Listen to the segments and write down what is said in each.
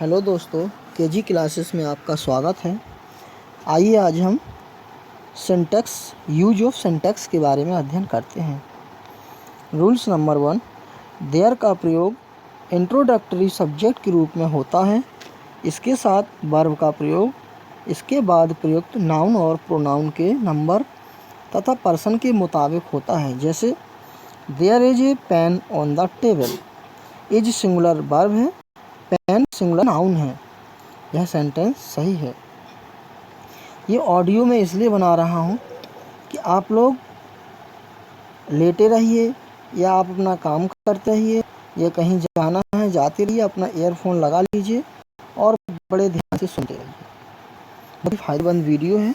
Hello दोस्तों, KG classes में आपका स्वागत है। आइए आज हम सिंटैक्स यूज ऑफ सिंटैक्स के बारे में अध्ययन करते हैं। रूल्स नंबर 1, देयर का प्रयोग इंट्रोडक्टरी सब्जेक्ट के रूप में होता है। इसके साथ वर्ब का प्रयोग इसके बाद प्रयुक्त नाउन और प्रोनाउन के नंबर तथा पर्सन के मुताबिक होता है। जैसे there is a pen on the table. Is singular verb है, पेन सिंगुलर नाउन है। यह सेंटेंस सही है। ये ऑडियो मैं इसलिए बना रहा हूँ कि आप लोग लेटे रहिए या आप अपना काम करते रहिए या कहीं जाना है जाते रहिए, अपना ईयरफोन लगा लीजिए और बड़े ध्यान से सुनते रहिए। बहुत फायदेमंद वीडियो है।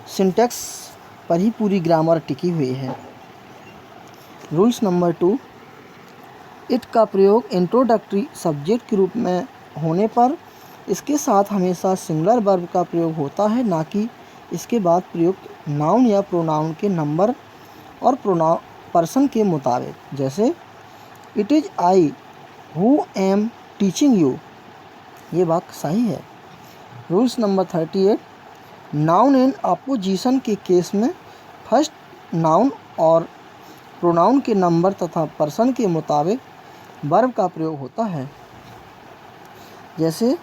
सिंटैक्स पर ही पूरी ग्रामर टिकी हुई है। रूल्स नंबर 2, इट का प्रयोग इंट्रोडक्टरी सब्जेक्ट के रूप में होने पर इसके साथ हमेशा सिंगुलर वर्ब का प्रयोग होता है, ना कि इसके बाद प्रयुक्त नाउन या प्रोनाउन के नंबर और पर्सन के मुताबिक। जैसे it is I who am teaching you. ये वाक्य सही है। Rules number 38, noun in opposition के केस में फर्स्ट नाउन और प्रोनाउन के नंबर तथा पर्सन के मुताबिक वर्ब का प्रयोग होता है। जैसे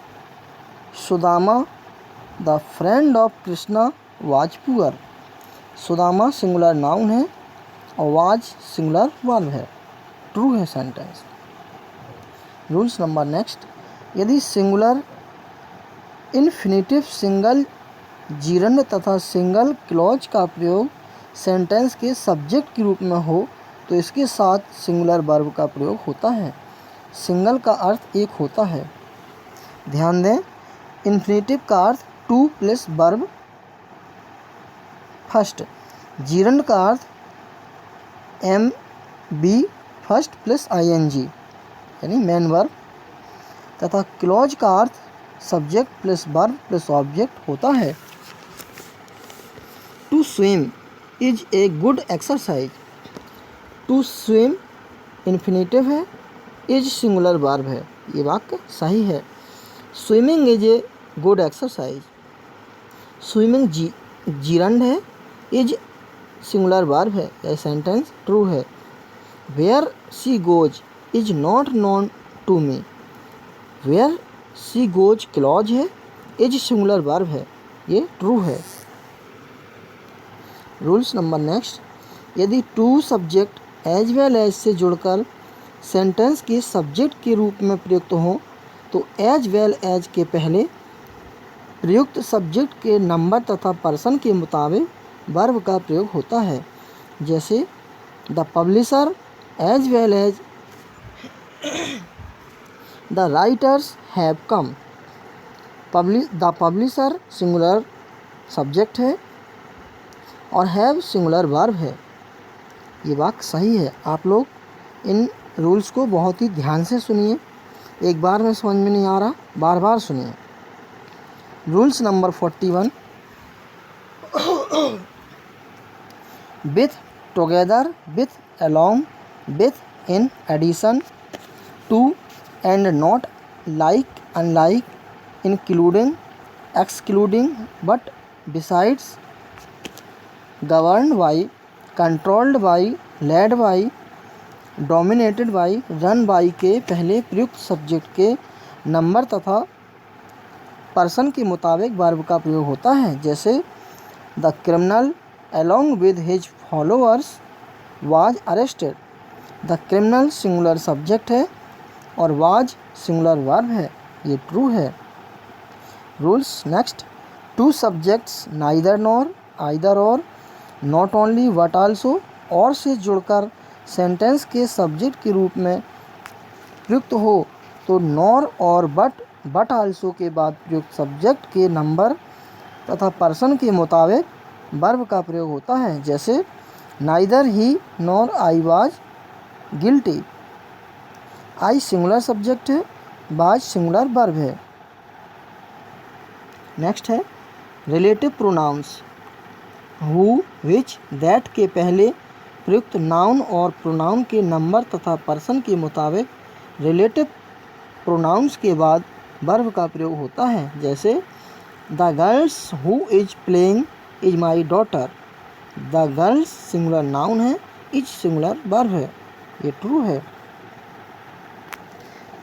Sudama the friend of Krishna was poor. Sudama singular noun है और वाज सिंगुलर वर्ब है। ट्रू है सेंटेंस। रूल्स नंबर नेक्स्ट, यदि सिंगुलर इन्फिनिटिव सिंगल जीरंड तथा सिंगल क्लॉज का प्रयोग सेंटेंस के सब्जेक्ट के रूप में हो तो इसके साथ सिंगुलर वर्ब का प्रयोग होता है। सिंगल का अर्थ एक होता है। ध्यान दें, इन्फिनिटिव का अर्थ to plus verb first, gerund का अर्थ M B first plus I N G यानी मेन वर्ब, तथा क्लॉज का अर्थ subject plus verb plus object होता है। To swim is a good exercise. To swim infinitive है, इज सिंगुलर वर्ब है। ये वाक्य सही है। Swimming is a good exercise. Swimming gerund है, इज सिंगुलर वर्ब है। यह सेंटेंस ट्रू है। Where she goes is not known to me. Where she goes clause है, इज सिंगुलर वर्ब है। ये ट्रू है। रूल्स नंबर नेक्स्ट, यदि two subject as well as से जुड़कर सेंटेंस के सब्जेक्ट के रूप में प्रयुक्त हों तो एज वेल एज के पहले प्रयुक्त सब्जेक्ट के नंबर तथा पर्सन के मुताबिक वर्ब का प्रयोग होता है। जैसे the publisher as well as the writers have come. The publisher singular subject है और हैव सिंगुलर वर्ब है। ये वाक्य सही है। आप लोग इन रूल्स को बहुत ही ध्यान से सुनिए। एक बार में समझ में नहीं आ रहा, बार बार सुनिए। Rules number 41, with, together, with, along, with, in addition to and not, like, unlike, including, excluding, but, besides, governed by, controlled by, led by, dominated by, run by के पहले प्रयुक्त सब्जेक्ट के नंबर तथा पर्सन के मुताबिक verb का प्रयोग होता है। जैसे the criminal along with his followers was arrested. The criminal singular subject है और वाज सिंगुलर वर्ब है। ये ट्रू है। Rules next, two subjects neither nor, either और, नॉट ओनली बट आल्सो और से जुड़कर सेंटेंस के सब्जेक्ट के रूप में प्रयुक्त हो तो नॉर और बट आल्सो के बाद प्रयुक्त सब्जेक्ट के नंबर तथा पर्सन के मुताबिक वर्ब का प्रयोग होता है। जैसे neither he nor I was guilty. I singular subject है, वाज सिंगुलर वर्ब है। नेक्स्ट है relative pronouns. Who, which, that के पहले प्रयुक्त नाउन और प्रोनाउन के नंबर तथा पर्सन के मुताबिक रिलेटिव प्रोनाउंस के बाद वर्ब का प्रयोग होता है। जैसे the girls who is playing is my daughter. The girls singular noun है, इज सिंगुलर वर्ब है, ये ट्रू है।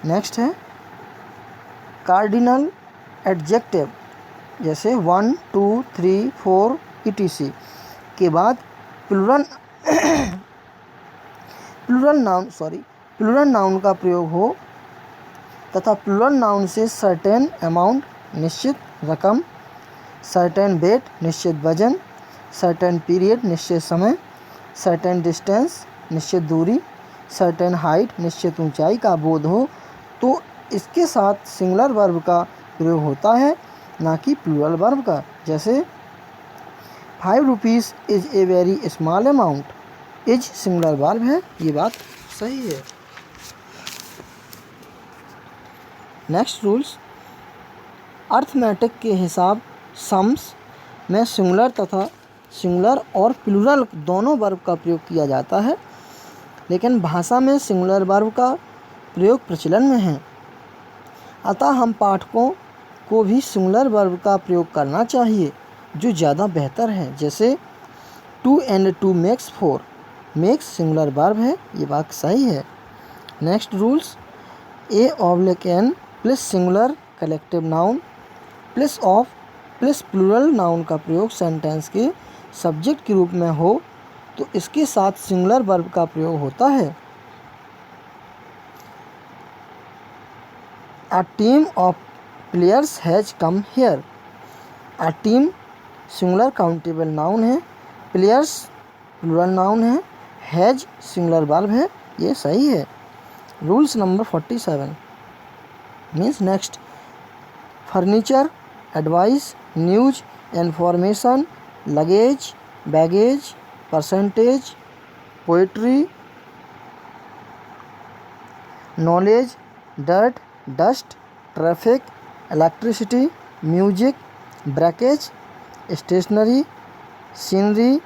नेक्स्ट है कार्डिनल एडजेक्टिव, जैसे 1, 2, 3, 4 etc के बाद प्लूरल नाउन का प्रयोग हो तथा प्लूरल नाउन से सर्टेन अमाउंट निश्चित रकम, सर्टेन वेट निश्चित वजन, सर्टेन पीरियड निश्चित समय, सर्टेन डिस्टेंस निश्चित दूरी, सर्टेन हाइट निश्चित ऊंचाई का बोध हो तो इसके साथ सिंगुलर वर्ब का प्रयोग होता है, ना कि प्लूरल वर्ब का। जैसे 5 rupees is a very small amount, is singular verb है, ये बात सही है। नेक्स्ट रूल्स, अर्थमेटिक के हिसाब सम्स में सिंगुलर तथा सिंगुलर और प्लूरल दोनों वर्ब का प्रयोग किया जाता है, लेकिन भाषा में सिंगुलर वर्ब का प्रयोग प्रचलन में है, अतः हम पाठकों को भी सिंगुलर वर्ब का प्रयोग करना चाहिए जो ज़्यादा बेहतर है। जैसे 2 and 2 makes 4, makes singular verb है, ये बात सही है। Next rules, A/N plus singular collective noun plus of plus plural noun का प्रयोग सेंटेंस के सब्जेक्ट के रूप में हो तो इसके साथ सिंगुलर वर्ब का प्रयोग होता है। A team of players has come here। A team singular countable noun है, प्लेयर्स प्लूरल नाउन है, हैज सिंगुलर वर्ब है, ये सही है। Rules number 47 means next, furniture, advice, news, information, luggage, baggage, percentage, poetry, knowledge, dirt, dust, traffic, electricity, music, breakage, stationery, scenery,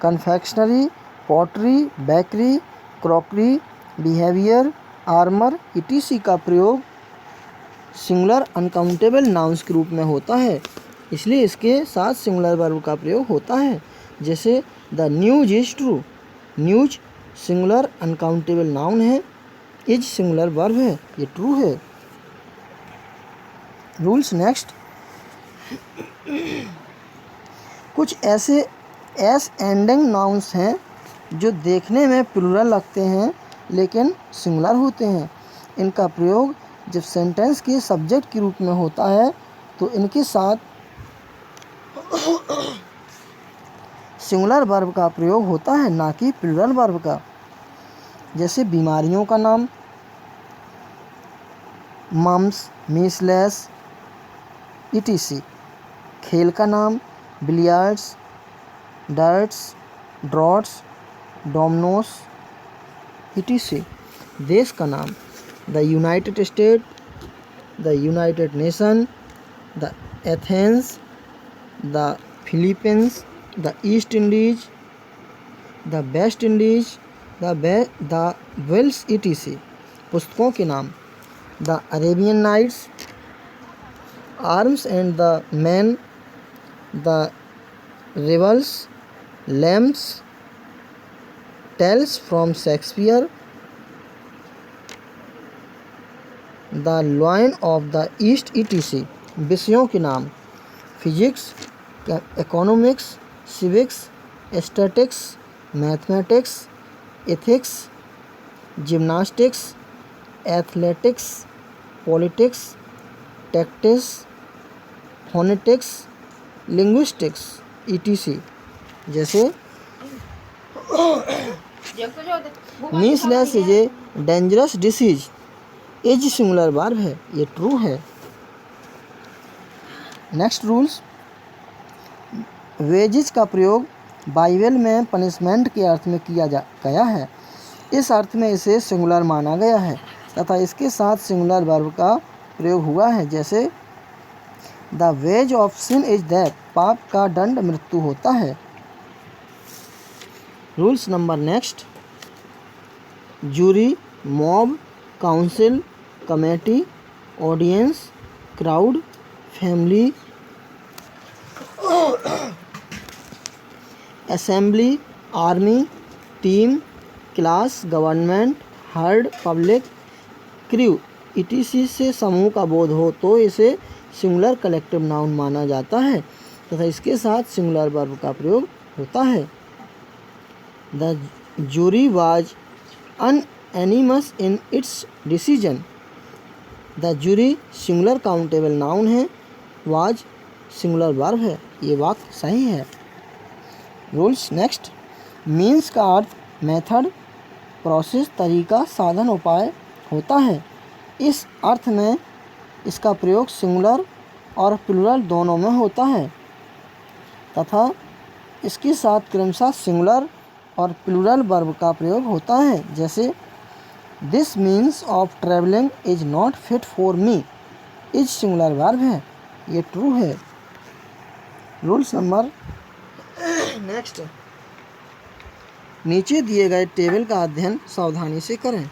confectionery, pottery, bakery, crockery, behaviour, armour etc का प्रयोग singular uncountable nouns के रूप में होता है, इसलिए इसके साथ सिंगुलर वर्ब का प्रयोग होता है। जैसे the news is true, news singular uncountable noun है, इज सिंगुलर वर्ब है, ये ट्रू है। रूल्स नेक्स्ट, कुछ ऐसे एस एंडिंग नाउन्स हैं जो देखने में प्लूरल लगते हैं लेकिन सिंगुलर होते हैं। इनका प्रयोग जब सेंटेंस के सब्जेक्ट के रूप में होता है तो इनके साथ सिंगुलर वर्ब का प्रयोग होता है, ना कि प्लूरल वर्ब का। जैसे बीमारियों का नाम मम्स, मीसलेस etc, खेल का नाम billiards, darts, draughts, dominoes etc, देश का नाम the United State, the United Nation, the Athens, the Philippines, the East Indies, the West Indies, the Wales etc, पुस्तकों के नाम the Arabian Nights, Arms and the Man, the Rivals, Lamps, Tales from Shakespeare, the Lion of the East etc, विषयों के नाम physics, economics, civics, statics, mathematics, ethics, gymnastics, athletics, politics, tactics, phonetics, linguistics etc। जैसे मीसलेस is a dangerous disease, is singular verb है, ये true है। Next rules, wages का प्रयोग Bible में पनिशमेंट के अर्थ में किया गया है, इस अर्थ में इसे सिंगुलर माना गया है तथा इसके साथ सिंगुलर वर्ब का प्रयोग हुआ है। जैसे the wages of sin is death, पाप का दंड मृत्यु होता है। Rules number next, jury, mob, council, committee, audience, crowd, family, assembly, army, team, class, government, herd, public, crew etc से समूह का बोध हो तो इसे सिंगुलर कलेक्टिव नाउन माना जाता है तथा इसके साथ सिंगुलर वर्ब का प्रयोग होता है। The jury was unanimous in its decision. The jury singular countable noun है, वाज सिंगुलर वर्ब है। ये वाक्य सही है। Rules next. मीन्स का अर्थ मेथड, प्रोसेस, तरीका, साधन, उपाय होता है। इस अर्थ में इसका प्रयोग सिंगुलर और प्लूरल दोनों में होता है तथा इसके साथ क्रमशः सिंगुलर और प्लूरल वर्ब का प्रयोग होता है। जैसे this means of travelling is not fit for me, is singular verb है, ये ट्रू है। Rules number next. नीचे दिए गए टेबल का अध्ययन सावधानी से करें।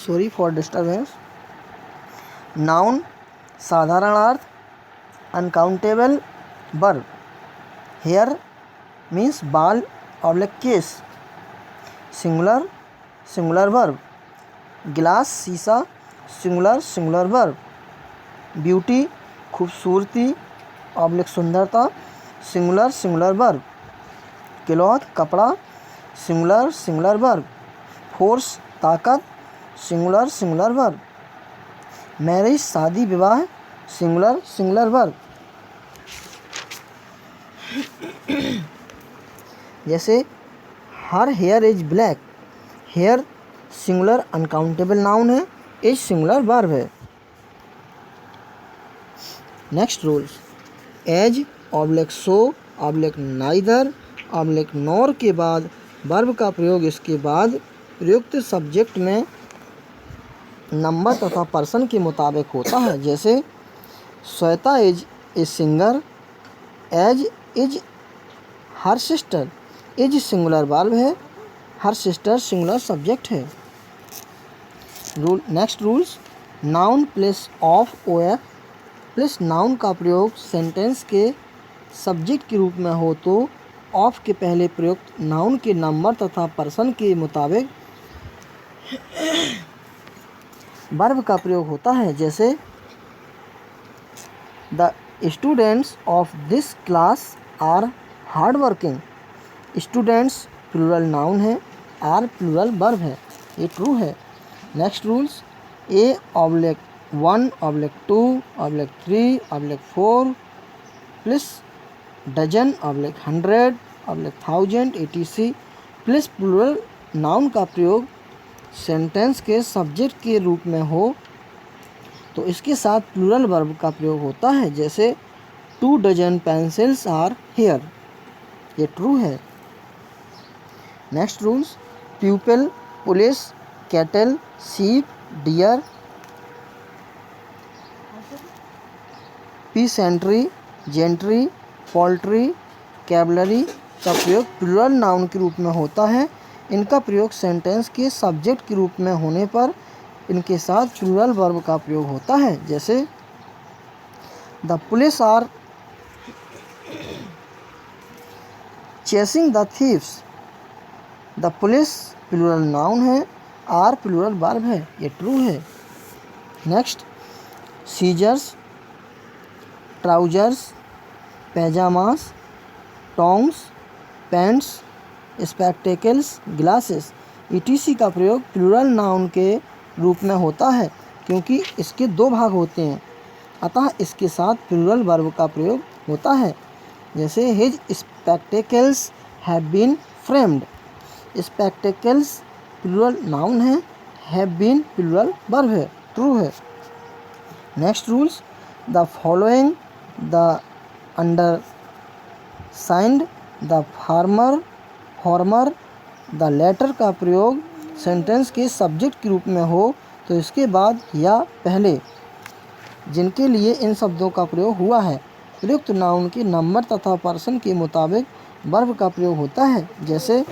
Sorry for disturbance. नाउन साधारण अर्थ, अनकाउंटेबल वर्ब, हेयर मीन्स बाल oblique case, singular singular verb, glass शीशा सिंगुलर सिंगुलर वर्ब, ब्यूटी खूबसूरती ऑब्लिक सुंदरता, सिंगुलर सिंगुलर वर्ब, क्लॉथ कपड़ा सिंगुलर सिंगुलर वर्ब, फोर्स ताकत सिंगुलर सिंगुलर वर्ब, मैरिज शादी विवाह सिंगुलर सिंगुलर वर्ब। जैसे her hair is black, hair singular uncountable noun है, is singular verb है। Next rules. As oblique so oblique neither oblique nor के बाद verb का प्रयोग इसके बाद प्रयुक्त सब्जेक्ट में नंबर तथा पर्सन के मुताबिक होता है। जैसे Shweta is a singer, as is her sister, is singular verb है, हर सिस्टर सिंगुलर सब्जेक्ट है। Rule next rules. Noun plus of OF plus noun का प्रयोग सेंटेंस के सब्जेक्ट के रूप में हो तो ऑफ के पहले प्रयुक्त नाउन के नंबर तथा पर्सन के मुताबिक वर्ब का प्रयोग होता है। जैसे the students of this class are hard working, students plural noun है, आर प्लूरल वर्ब है, ये ट्रू है। Next rules. A/1/2/3/4 प्लस डजन/100/1000 etc प्लस प्लूरल नाउन का प्रयोग सेंटेंस के सब्जेक्ट के रूप में हो तो इसके साथ प्लूरल वर्ब का प्रयोग होता है। जैसे 2 डजन पेंसिल्स आर हियर, ये ट्रू है। Next rules. Pupil police cattle sheep deer, peasantry gentry poultry cavalry का प्रयोग प्लूरल नाउन के रूप में होता है। इनका प्रयोग सेंटेंस के सब्जेक्ट के रूप में होने पर इनके साथ प्लूरल वर्ब का प्रयोग होता है। जैसे the police are chasing the thieves, the police plural noun है, आर प्लूरल वर्ब है, ये ट्रू है। Next. Scissors trousers pyjamas tongs pants spectacles glasses etc का प्रयोग प्लूरल नाउन के रूप में होता है क्योंकि इसके 2 भाग होते हैं, अतः इसके साथ प्लूरल वर्ब का प्रयोग होता है। जैसे his spectacles have been framed, spectacles plural noun है, हैव बीन प्लूरल वर्ब है, ट्रू है। Next rules. The following the undersigned the former the latter का प्रयोग सेंटेंस के सब्जेक्ट के रूप में हो तो इसके बाद या पहले जिनके लिए इन शब्दों का प्रयोग हुआ है प्रयुक्त नाउन के नंबर तथा पर्सन के मुताबिक वर्ब का प्रयोग होता है। जैसे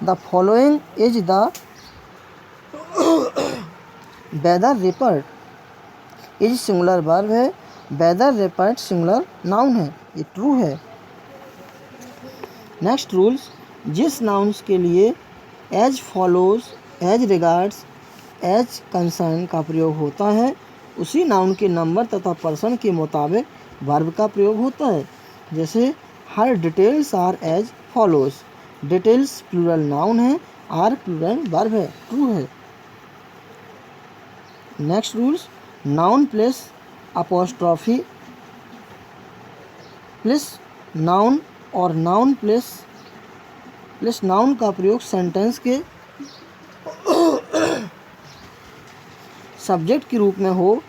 the following is the weather report is singular verb है, वेदर रिपोर्ट सिंगुलर नाउन है, ये ट्रू है। नेक्स्ट रूल्स, जिस नाउन्स के लिए as follows, as regards, as concern का प्रयोग होता है उसी नाउन के नंबर तथा पर्सन के मुताबिक वर्ब का प्रयोग होता है। जैसे her details are as follows, details plural noun है, आर प्लूरल वर्ब है, ट्रू है। Next rules, noun plus apostrophe plus noun और नाउन प्लस नाउन का प्रयोग सेंटेंस के सब्जेक्ट के रूप में हो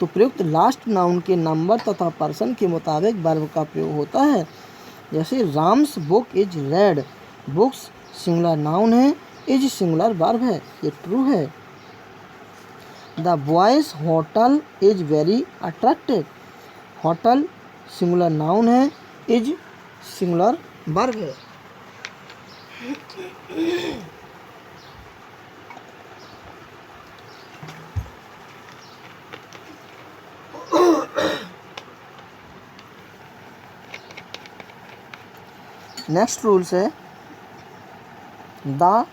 तो प्रयुक्त लास्ट नाउन के नंबर तथा पर्सन के मुताबिक वर्ब का प्रयोग होता है। जैसे Ram's book is red, books singular noun है, इज सिंगुलर वर्ब है, ये ट्रू है। The boys hotel is very attractive, hotel singular noun है, इज सिंगुलर वर्ब है। नेक्स्ट रूल्स है the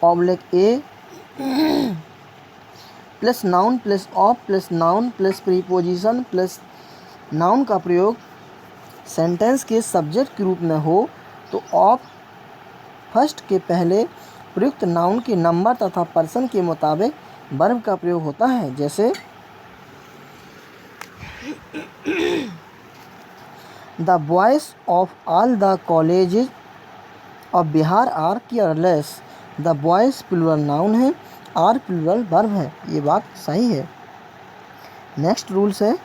oblique A plus noun plus of plus noun plus preposition plus noun का प्रयोग sentence के subject के रूप में हो तो ऑफ फर्स्ट के पहले प्रयुक्त नाउन के नंबर तथा पर्सन के मुताबिक वर्ब का प्रयोग होता है। जैसे the boys of all the colleges of Bihar are careless, the boys plural noun है, आर प्लूरल वर्ब है, ये बात सही है। नेक्स्ट रूल्स है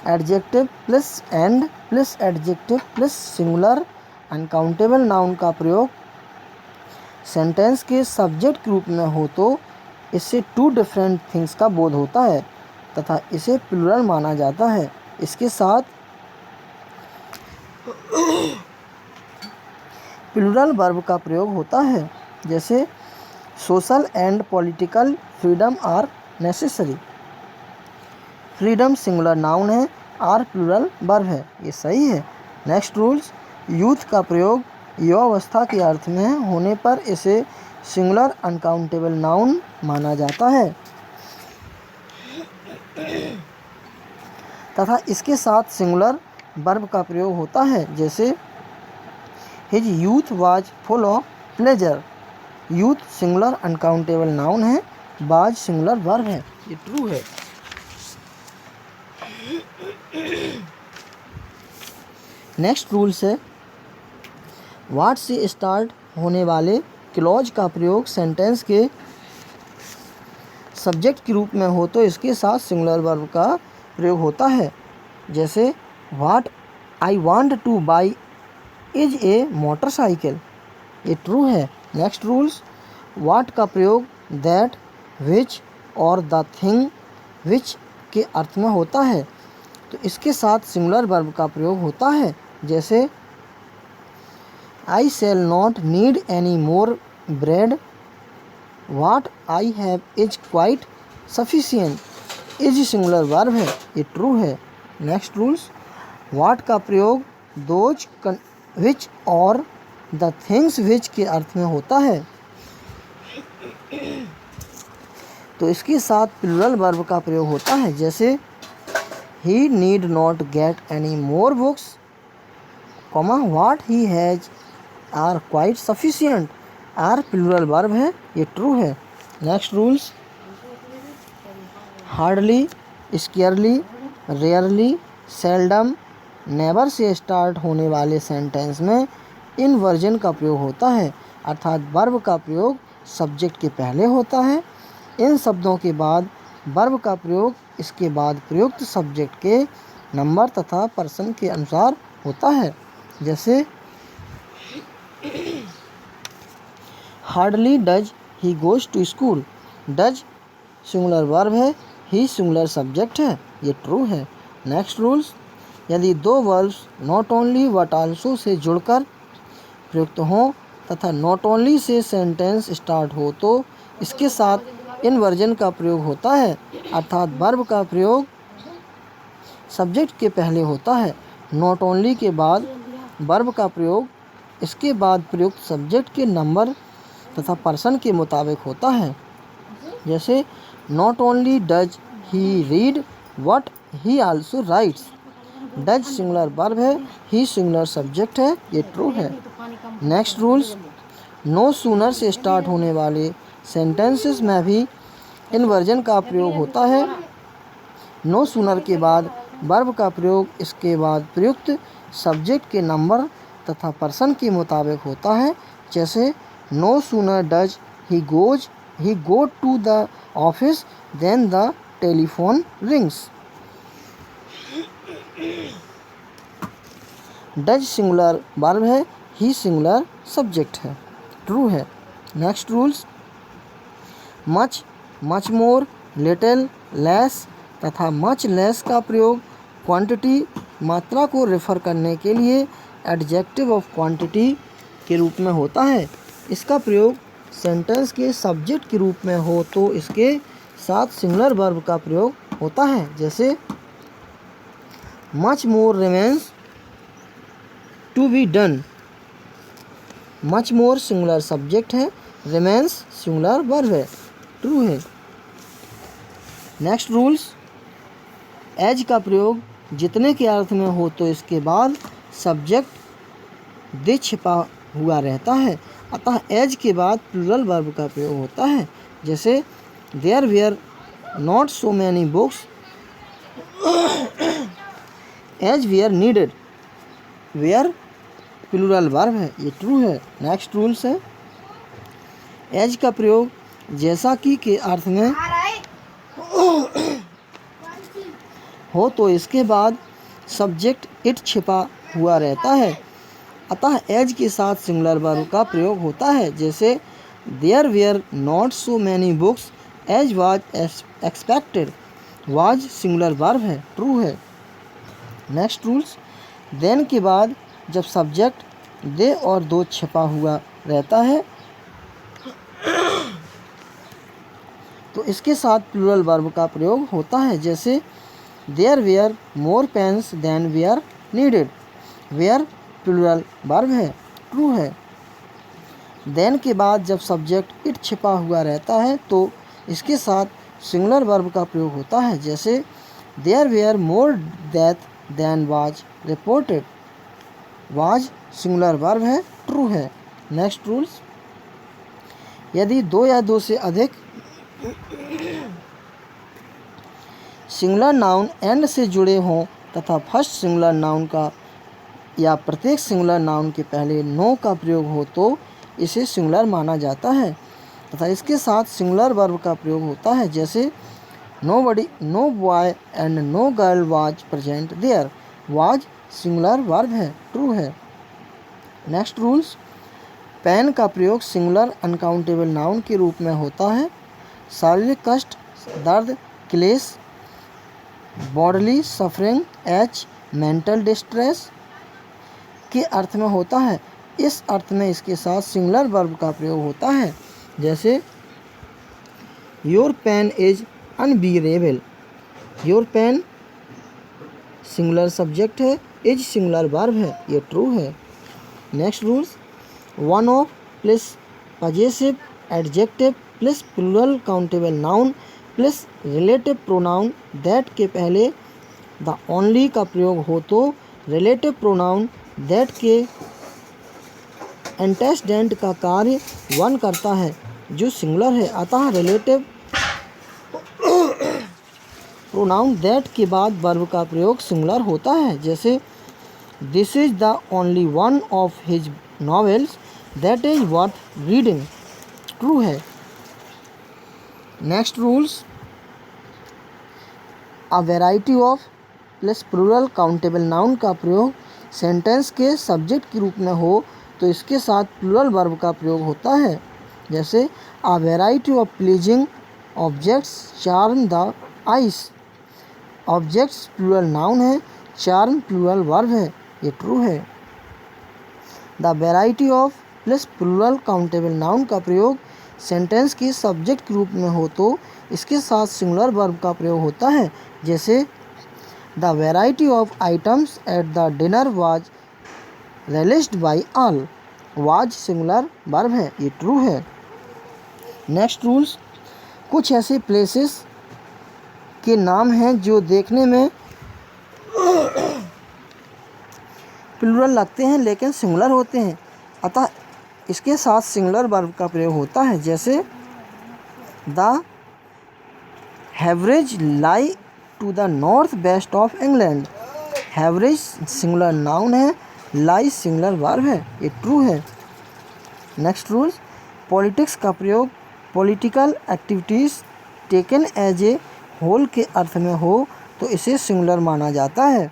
adjective plus and plus adjective plus singular uncountable noun का प्रयोग सेंटेंस के सब्जेक्ट के रूप में हो तो इससे टू डिफरेंट थिंग्स का बोध होता है तथा इसे प्लूरल माना जाता है। इसके साथ प्लूरल वर्ब का प्रयोग होता है। जैसे social and political freedom are necessary, freedom singular noun है, आर प्लूरल वर्ब है, ये सही है। नेक्स्ट रूल्स, यूथ का प्रयोग युवावस्था के अर्थ में होने पर इसे सिंगुलर अनकाउंटेबल नाउन माना जाता है तथा इसके साथ सिंगुलर वर्ब का प्रयोग होता है। जैसे his youth was full of pleasure, youth singular uncountable noun है, वाज सिंगुलर वर्ब है, ये ट्रू है। नेक्स्ट रूल्स है वाट से स्टार्ट होने वाले क्लॉज का प्रयोग सेंटेंस के सब्जेक्ट के रूप में हो तो इसके साथ सिंगुलर वर्ब का प्रयोग होता है। जैसे what I want to buy is a motorcycle, ये ट्रू है। नेक्स्ट रूल्स, वाट का प्रयोग दैट, विच और द थिंग विच के अर्थ में होता है तो इसके साथ सिंगुलर वर्ब का प्रयोग होता है। जैसे I shall not need any more bread, what I have is quite sufficient, is singular verb है, ये ट्रू है। नेक्स्ट रूल्स, वाट का प्रयोग दोज विच और द थिंग्स विच के अर्थ में होता है तो इसके साथ प्लूरल वर्ब का प्रयोग होता है। जैसे he need not get any more books, comma what he has are quite sufficient, are plural verb है, ये ट्रू है। Next rules, hardly, scarcely, rarely, seldom, never से स्टार्ट होने वाले सेंटेंस में इन वर्जन का प्रयोग होता है अर्थात वर्ब का प्रयोग सब्जेक्ट के पहले होता है। इन शब्दों के बाद वर्ब का प्रयोग इसके बाद प्रयुक्त सब्जेक्ट के नंबर तथा पर्सन के अनुसार होता है। जैसे hardly does he goes to school, does singular verb है, ही सिंगुलर सब्जेक्ट है, ये ट्रू है। नेक्स्ट रूल्स, यदि दो verbs not only but also say जुड़कर प्रयुक्त हों तथा not only say sentence start हो तो इसके साथ इनवर्जन का प्रयोग होता है, अर्थात वर्ब का प्रयोग सब्जेक्ट के पहले होता है। नॉट ओनली के बाद वर्ब का प्रयोग इसके बाद प्रयुक्त सब्जेक्ट के नंबर तथा पर्सन के मुताबिक होता है। जैसे not only does he read but he also rights. Does singular verb है, ही सिंगुलर सब्जेक्ट है, ये ट्रू है। नेक्स्ट रूल्स, नो सूनर से स्टार्ट होने वाले सेंटेंसेस में भी इनवर्जन का प्रयोग होता है। नो सूनर के बाद वर्ब का प्रयोग इसके बाद प्रयुक्त सब्जेक्ट के नंबर तथा पर्सन के मुताबिक होता है। जैसे no sooner does he go to the office than the telephone rings. Does singular verb है, ही सिंगुलर सब्जेक्ट है, ट्रू है। Next rules, much, much more, little, less तथा मच लेस का प्रयोग क्वांटिटी मात्रा को रेफर करने के लिए एडजेक्टिव ऑफ क्वांटिटी के रूप में होता है। इसका प्रयोग सेंटेंस के सब्जेक्ट के रूप में हो तो इसके साथ सिंगुलर वर्ब का प्रयोग होता है। जैसे much more remains to be done. Much more singular subject है, रिमेन्स सिंगुलर वर्ब है, ट्रू है। नेक्स्ट रूल्स, एज का प्रयोग जितने के अर्थ में हो तो इसके बाद सब्जेक्ट दे छिपा हुआ रहता है, अतः एज के बाद प्लूरल वर्ब का प्रयोग होता है। जैसे there were not so many books as were needed. Were plural verb है, ये ट्रू है। नेक्स्ट रूल्स है, एज का प्रयोग जैसा कि के अर्थ में हो तो इसके बाद सब्जेक्ट इट छिपा हुआ रहता है, अतः एज के साथ सिंगुलर वर्ब का प्रयोग होता है। जैसे there were not so many books as was expected. Was singular verb है, ट्रू है। नेक्स्ट रूल्स, देन के बाद जब सब्जेक्ट दे और दो छिपा हुआ रहता है तो इसके साथ प्लूरल वर्ब का प्रयोग होता है। जैसे there were more pens than were needed. Were plural verb है, ट्रू है। देन के बाद जब सब्जेक्ट इट छिपा हुआ रहता है तो इसके साथ सिंगुलर वर्ब का प्रयोग होता है। जैसे there were more death than was reported. Was singular verb है, ट्रू है। नेक्स्ट रूल्स, यदि दो या दो से अधिक सिंगुलर नाउन एंड से जुड़े हों तथा फर्स्ट सिंगुलर नाउन का या प्रत्येक सिंगुलर नाउन के पहले नो का प्रयोग हो तो इसे सिंगुलर माना जाता है तथा इसके साथ सिंगुलर वर्ब का प्रयोग होता है। जैसे no boy and no girl was present there. Was singular verb है, ट्रू है। नेक्स्ट रूल्स, पेन का प्रयोग सिंगुलर अनकाउंटेबल नाउन के रूप में होता है। शारीरिक कष्ट, दर्द, क्लेश, bodily suffering, H mental distress के अर्थ में होता है। इस अर्थ में इसके साथ सिंगुलर वर्ब का प्रयोग होता है। जैसे your pain is unbearable. Your pain singular subject है, इज सिंगुलर वर्ब है, ये ट्रू है। Next rules, one of plus possessive adjective plus plural countable noun plus relative pronoun that के पहले द ओनली का प्रयोग हो तो रिलेटिव प्रोनाउन दैट के एंटेसिडेंट का कार्य वन करता है जो सिंगुलर है, अतः रिलेटिव प्रोनाउन दैट के बाद वर्ब का प्रयोग सिंगुलर होता है। जैसे this is the only one of his novels that is worth reading, true है। Next rules, a variety of plus plural countable noun का प्रयोग सेंटेंस के सब्जेक्ट के रूप में हो तो इसके साथ प्लूरल वर्ब का प्रयोग होता है। जैसे a variety of pleasing objects charm the eyes. Objects plural noun है चार्म प्लूरल वर्ब है, ये ट्रू है। The variety of plus plural countable noun का प्रयोग सेंटेंस के सब्जेक्ट के रूप में हो तो इसके साथ सिंगुलर वर्ब का प्रयोग होता है, जैसे the variety of items at the dinner was रेलिश्ड by all. Was singular verb है, ये ट्रू है। नेक्स्ट रूल्स, कुछ ऐसे प्लेसेस के नाम हैं जो देखने में प्लूरल लगते हैं लेकिन सिंगुलर होते हैं, अतः इसके साथ सिंगुलर वर्ब का प्रयोग होता है, जैसे the Hebrides lie to the north west of England. Hebrides singular noun है, लाई सिंगुलर वर्ब है, ये ट्रू है। नेक्स्ट रूल्स, पॉलिटिक्स का प्रयोग political activities taken as a whole के अर्थ में हो तो इसे सिंगुलर माना जाता है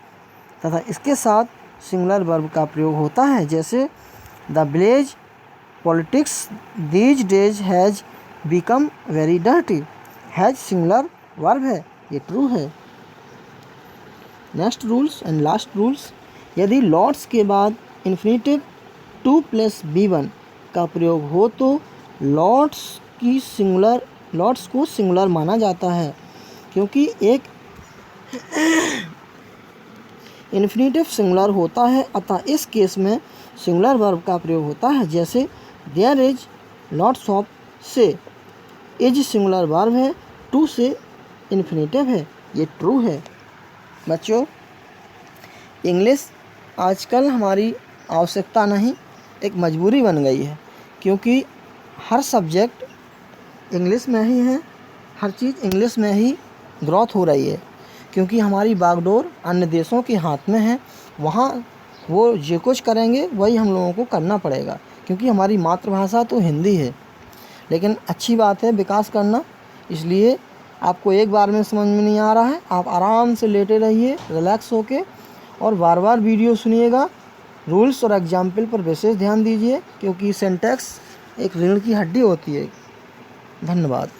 तथा इसके साथ सिंगुलर वर्ब का प्रयोग होता है, जैसे the village politics these days has become very dirty. Has singular verb है, ये ट्रू है। Next rules and last rules, यदि लॉट्स के बाद इन्फिनेटिव 2 + B1 का प्रयोग हो तो लॉट्स को सिंगुलर माना जाता है, क्योंकि एक इन्फिनेटिव सिंगुलर होता है, अतः इस केस में सिंगुलर वर्ब का प्रयोग होता है, जैसे देयर इज लॉट्स ऑफ से। इज सिंगुलर वर्ब है, टू से इन्फिनेटिव है, ये ट्रू है। बच्चों, इंग्लिश आजकल हमारी आवश्यकता नहीं, एक मजबूरी बन गई है, क्योंकि हर सब्जेक्ट इंग्लिश में ही है, हर चीज़ इंग्लिश में ही ग्रोथ हो रही है, क्योंकि हमारी बागडोर अन्य देशों के हाथ में है। वहाँ वो जो कुछ करेंगे वही हम लोगों को करना पड़ेगा, क्योंकि हमारी मातृभाषा तो हिंदी है। लेकिन अच्छी बात है विकास करना, इसलिए आपको एक बार में समझ में नहीं आ रहा है, आप आराम से लेटे रहिए रिलैक्स होके और बार बार वीडियो सुनिएगा। रूल्स और एग्जाम्पल पर विशेष ध्यान दीजिए, क्योंकि सिंटैक्स एक रीढ़ की हड्डी होती है। धन्यवाद।